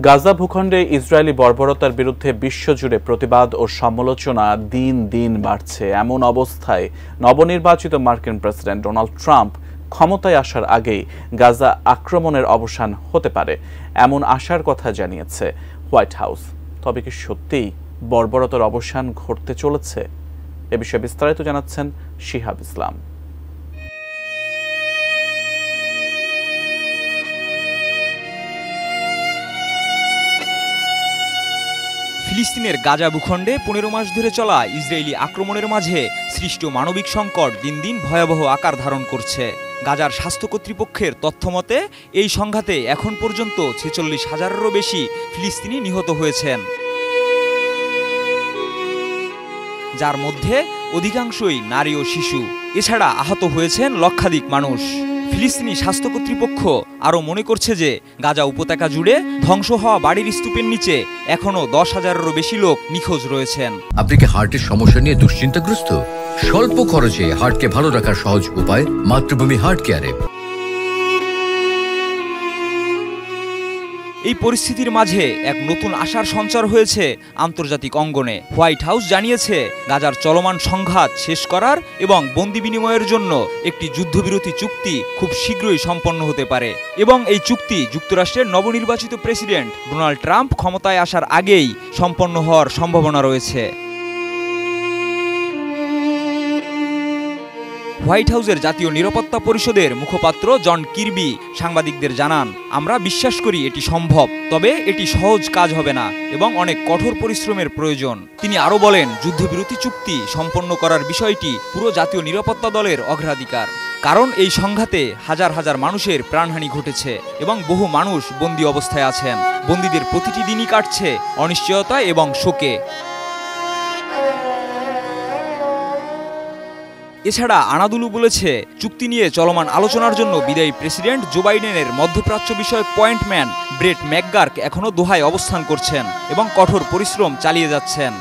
গাজা ভূখণ্ডে ইসরায়েলি বর্বরতার বিরুদ্ধে বিশ্বজুড়ে প্রতিবাদ ও সমালোচনা দিন দিন বাড়ছে। এমন অবস্থায় নবনির্বাচিত মার্কিন প্রেসিডেন্ট ডোনাল্ড ট্রাম্প ক্ষমতায় আসার আগেই গাজা আক্রমণের অবসান হতে পারে এমন আশার কথা জানিয়েছে হোয়াইট হাউস। তবে কি সত্যিই বর্বরতার অবসান ঘটতে চলেছে? এ বিষয়ে বিস্তারিত জানাচ্ছেন শিহাব ইসলাম। ফিলিস্তিনের গাজা ভূখণ্ডে ১৫ মাস ধরে চলা ইসরায়েলি আক্রমণের মাঝে সৃষ্ট মানবিক সংকট দিন দিন ভয়াবহ আকার ধারণ করছে। গাজার স্বাস্থ্য কর্তৃপক্ষের তথ্যমতে এই সংঘাতে এখন পর্যন্ত ৪৬,০০০-এরও বেশি ফিলিস্তিনি নিহত হয়েছেন, যার মধ্যে অধিকাংশই নারী ও শিশু। এছাড়া আহত হয়েছেন লক্ষাধিক মানুষ। ফিলিস্তিনি স্বাস্থ্য কর্তৃপক্ষ আরও মনে করছে যে গাজা উপত্যকা জুড়ে ধ্বংস হওয়া বাড়ির স্তূপের নিচে এখনও ১০,০০০-এরও বেশি লোক নিখোঁজ রয়েছেন। আপনি কি হার্টের সমস্যা নিয়ে দুশ্চিন্তাগ্রস্ত? স্বল্প খরচে হার্টকে ভালো রাখার সহজ উপায় মাতৃভূমি হার্ট কেয়ারে। এই পরিস্থিতির মাঝে এক নতুন আশার সঞ্চার হয়েছে আন্তর্জাতিক অঙ্গনে। হোয়াইট হাউস জানিয়েছে গাজার চলমান সংঘাত শেষ করার এবং বন্দি বিনিময়ের জন্য একটি যুদ্ধবিরতি চুক্তি খুব শীঘ্রই সম্পন্ন হতে পারে এবং এই চুক্তি যুক্তরাষ্ট্রের নবনির্বাচিত প্রেসিডেন্ট ডোনাল্ড ট্রাম্প ক্ষমতায় আসার আগেই সম্পন্ন হওয়ার সম্ভাবনা রয়েছে। হোয়াইট হাউসের জাতীয় নিরাপত্তা পরিষদের মুখপাত্র জন কির্বি সাংবাদিকদের জানান, আমরা বিশ্বাস করি এটি সম্ভব, তবে এটি সহজ কাজ হবে না এবং অনেক কঠোর পরিশ্রমের প্রয়োজন। তিনি আরও বলেন, যুদ্ধবিরতি চুক্তি সম্পন্ন করার বিষয়টি পুরো জাতীয় নিরাপত্তা দলের অগ্রাধিকার, কারণ এই সংঘাতে হাজার হাজার মানুষের প্রাণহানি ঘটেছে এবং বহু মানুষ বন্দী অবস্থায় আছেন। বন্দীদের প্রতিটি দিনই কাটছে অনিশ্চয়তা এবং শোকে। এছাড়া আনাদুলু বলেছে, চুক্তি নিয়ে চলমান আলোচনার জন্য বিদায়ী প্রেসিডেন্ট জো বাইডেনের মধ্যপ্রাচ্য বিষয়ক পয়েন্টম্যান ব্রেট ম্যাকগার্ক এখনও দোহায় অবস্থান করছেন এবং কঠোর পরিশ্রম চালিয়ে যাচ্ছেন।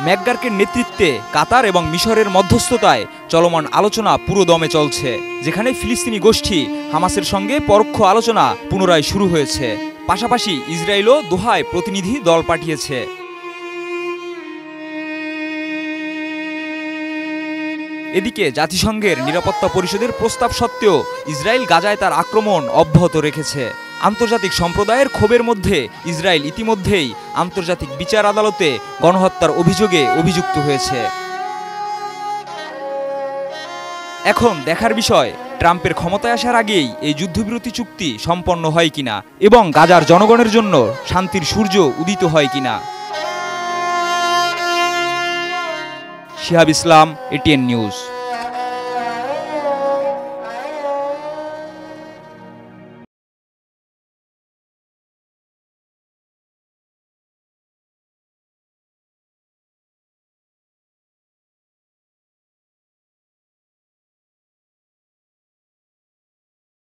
ম্যাকগার্কের নেতৃত্বে কাতার এবং মিশরের মধ্যস্থতায় চলমান আলোচনা পুরো দমে চলছে, যেখানে ফিলিস্তিনি গোষ্ঠী হামাসের সঙ্গে পরোক্ষ আলোচনা পুনরায় শুরু হয়েছে। পাশাপাশি ইসরায়েলও দোহায় প্রতিনিধি দল পাঠিয়েছে। এদিকে জাতিসংঘের নিরাপত্তা পরিষদের প্রস্তাব সত্ত্বেও ইসরায়েল গাজায় তার আক্রমণ অব্যাহত রেখেছে। আন্তর্জাতিক সম্প্রদায়ের ক্ষোভের মধ্যে ইসরায়েল ইতিমধ্যেই আন্তর্জাতিক বিচার আদালতে গণহত্যার অভিযোগে অভিযুক্ত হয়েছে। এখন দেখার বিষয়, ট্রাম্পের ক্ষমতায় আসার আগেই এই যুদ্ধবিরতি চুক্তি সম্পন্ন হয় কিনা এবং গাজার জনগণের জন্য শান্তির সূর্য উদিত হয় কিনা। শিহাব ইসলাম, এটিএন নিউজ।